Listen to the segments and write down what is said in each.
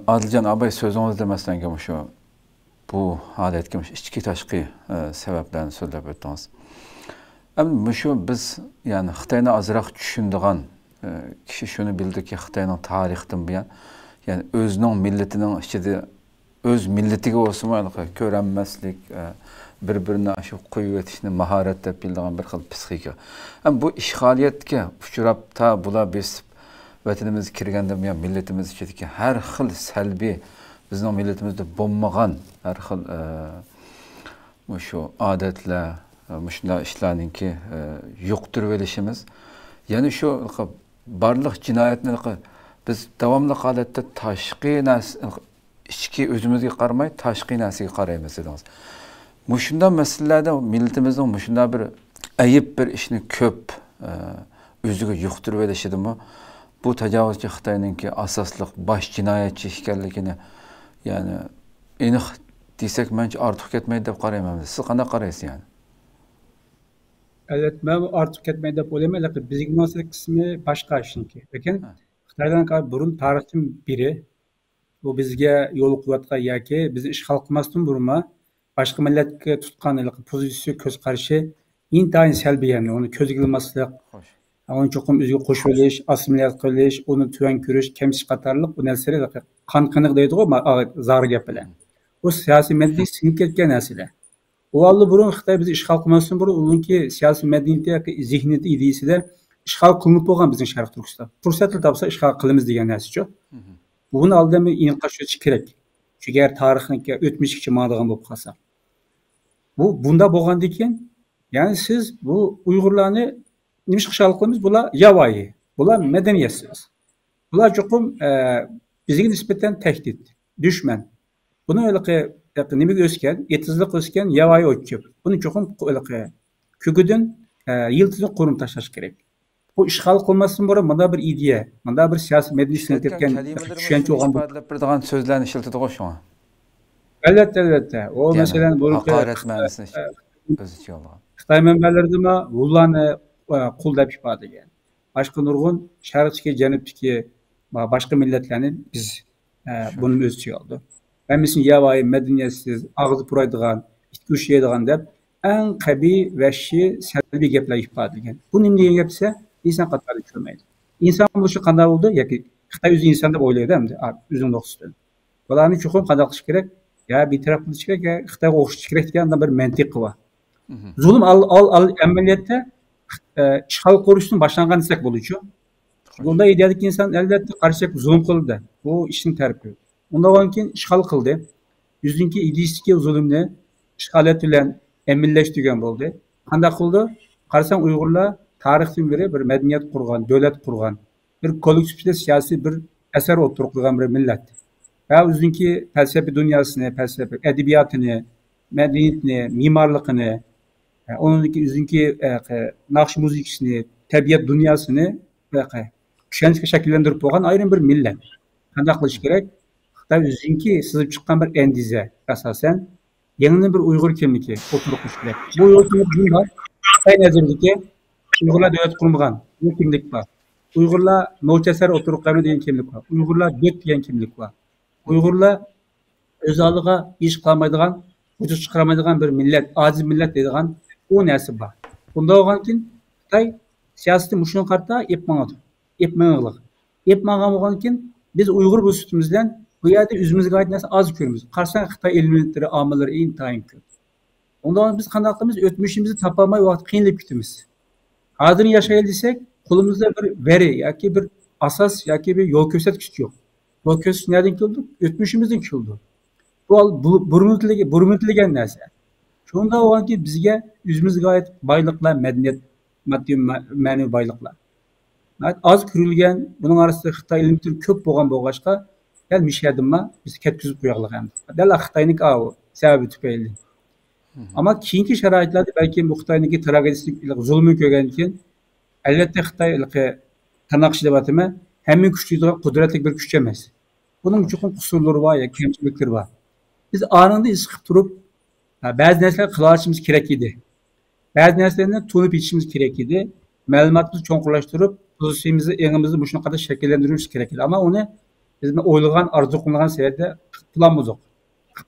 Adilcan abay sözünüz demesden şu bu adetki ichki tashqi sabablarni so'zlab o'tdingiz. Endi shu biz yani Xitoyni azroq tushundigan kishi shuni bildiki Xitoyning tarixidan buyon yani o'zining millatining ichida o'z millatiga bo'lsa ko'ranmaslik bir-birini shu qo'yib o'tishni mahorat deb bildigan bir xil psixika. Bu ishg'oliyatga uchrab ta bular besib vatanimizga kirgandan buyon millatimiz ichidagi har xil salbiy bizning millatimizda bo'lmagan har xil shu odatlar shunday ishlarninki yuqtirib olishimiz ya'ni shu barliq jinoyatni biz davomli holatda tashqi ichki o'zimizga qaramay tashqi narsaga qaraymiz dedingiz. Shunday masalalarda millatimizning shunday bir ayib bir ishni ko'p o'ziga yuqtirib olishidimi bu tajovuzchi Xitoyninki asosliq bosh jinoyatchi ekanligini yani aniq desak mencha ortiq ketmaydi deb qarayman. Siz qanday qaraysiz yani? Evet, ben artık ketmeyi de polemiğe lakin bizimki münasebet kısmı başka işinki. Lakin Xitoydan kadar burun tarixin biri bu bizge yol kuvvetga yaki bizi işgal kılmasın burma başka milletke tutkan pozisyon köz karşı intayın selbi yani onu köz yılmaslık onu çokum üzgü koşu veriş, asimiliyat kılış, onu tüven körüş, kemsiz katarlık bu nesleri kan kanık deydi o zar gap bilen. O siyasi medeni sinip ketken nesile. O aldı burun Xitoy bizi işgal kılmasın burun onunki siyasi medeniyeti zihniyeti ideyisi de işgal kılınıp olgan bizim Şarkı Türkistan. Fırsatlı tapsa işgal kılımız diyen nesi çok. Bunu aldığımı inqaş ötüş gerek. Çünkü eğer tarixinki ötmüş için mağdağın bulup kalsa. Bunda boğan diken yani siz bu Uygurlarını nimiş kışalık koymuş bula yavayı. Bula medeniyetsiz. Bula çokum bize nispeten tehdit. Düşman. Bunu öyle ki nimek özken, etizlik özken yavayı ötüp. Bunu çokum öyle ki köküdün yıldızını kurum taşlaş gerek. Bu işgal kılmasın bura bunda bir ideya, bunda bir siyasi medeniyetin etken düşünce olan bu. Bir sözlerini işiltidi o şu an. Elbette. O mesela bu hakaret ma'nosini o'z ichiga olgan. Xitoy manbalarida ma ularni qul deb ifade etgan. Başka nurgun Sharqdagi, Janubdagi başka milletlarni biz bunu o'z ichiga oldi. Ben mesela yavayı, medeniyetsiz, ağzı puraydigan, itki ushlaydigan deb en kabi vahşi selbi gaplar ifade etgan. Bu nima degan gapsa inson qatori tushunmaydi. İnsan bo'lishi qanday bo'ldi yoki Xitoy o'zi inson deb o'ylaydi hamda o'zining o'qishdan. Bularni chuqur qanday qilish kerak? Ya bir taraf qilish kerak, ya Xitoyga o'xshash kerak degan bir mantiq var. Zulm amaliyotda ishg'ol qurishdan boshlangan desak bo'luvchi. Bunda idealik inson albatta qarshi zulm qildi. Bu ishning tarifi. Undan keyin ishg'ol qildi. Yüzünki idealistik zulmni ishg'oliyat bilan emillashtirgan bo'ldi. Qanday qildi? Qarasang Uyg'urlar tarixdan beri bir medeniyet kurgan, devlet kurgan, bir kolektifte siyasi bir eser oturtulgan bir millet. Ve üzünki felsefe dünyasını, felsefe edebiyatını, medeniyetini, mimarlıkını, onunki üzünki nakş müzikisini, tabiat dünyasını düşünce şekillendirip boğan ayrı bir millet. Kandak kılış gerek. Hatta üzünki sızıp çıkan bir endize esasen yeni bir Uygur kimliği oturmuş gerek. Bu Uygur kimliği var. Aynı nezdeki Uygurlar devlet kurmagan, bu kimlik var. Uygurlar Noçeser oturup kabul diyen kimlik var. Uygurlar göt diyen kimlik var. Uygurlar özelliğe iş kılamaydıgan, ucuz çıkaramaydıgan bir millet, aziz millet dediğin o nesi var. Bunda olan kim? Xitoy siyaseti muşun karta yapmanadı. Yapmanılık. Yapmagan olan kim? Biz Uygur bu sütümüzden bu yerde üzümüzü gayet nasıl az körümüz. Karşıdan Xitoy elementleri, amaları intayin kör. Ondan biz kandaklığımız ötmüşümüzü tapamay vakit kıyınlıp kütümüz. Adını yaşayalım desek, kolumuzda bir veri, yaki bir asas, yaki bir yol göstergeç yok. Yol göstergeç nereden ki oldu? Ötmüşümüzden ki oldu. Bu burumutligen neyse. Şunda o ki bizge yüzümüz gayet baylıklar, medeniyet, maddi manevi baylıklar. Az kürülgen, bunun arasında Xitoy elementi köp boğan boğaçka, gelmiş yadımma biz ketküzüp koyaklık hem. Dela Xitoy'nik o sebebi tüpeyli. Ama keyinki şaraitlerde belki bu Xitoy'niki tragedislik zulmü kögenken elbette Xitoy tırnak debatımı hemen güçlü kudretli bir güç emez. Bunun çok kusurları var ya, kemçilikleri var. Biz anında iskip durup bazı nesneler kılarçımız gerek idi. Bazı nesnelerine tunup içimiz gerek idi. Malumatımızı çonkurlaştırıp pozisyonumuzu, yanımızı bu şuna kadar şekillendirmemiz gerek idi. Ama onu biz o'ylagan arzu qilgan seyerde plan bozuk.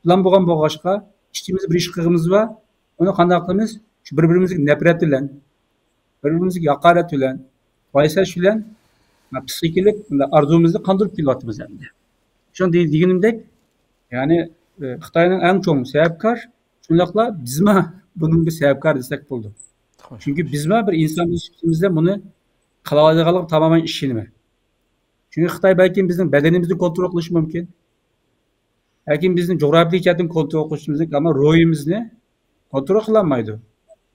Plan bo'lgan bo'lg'achqa ishimiz bir ish qilg'imiz va uni qanday qilamiz? Shu bir-birimizga nafrat bilan, bir-birimizga haqorat bilan, foysash bilan psixikalik arzumuzni qandirib kelyapmiz endi. Shuni deganimdek, ya'ni Xitoyning eng cho'ng sababkor, shundaqla bizma bunga sababkor desak bo'ldi. Chunki bizma bir inson ishimizda buni qila oladiganlik tamoman ishonma. Çünkü Xitoy belki bizim bedenimizni kontrol qilishi mumkin. Belki bizim coğrafi jihatdan kontrol qilishi mumkin, ama ruhimizni kontrol qila olmaydi.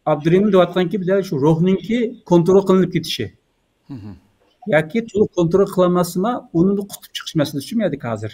Abdurrahim deyotganki, bir şu ruhninki kontrol qilinib ketishi. Yoki to'liq kontrol qila olmasmi, uni qutib chiqish masalasi tushunmaydik hozir.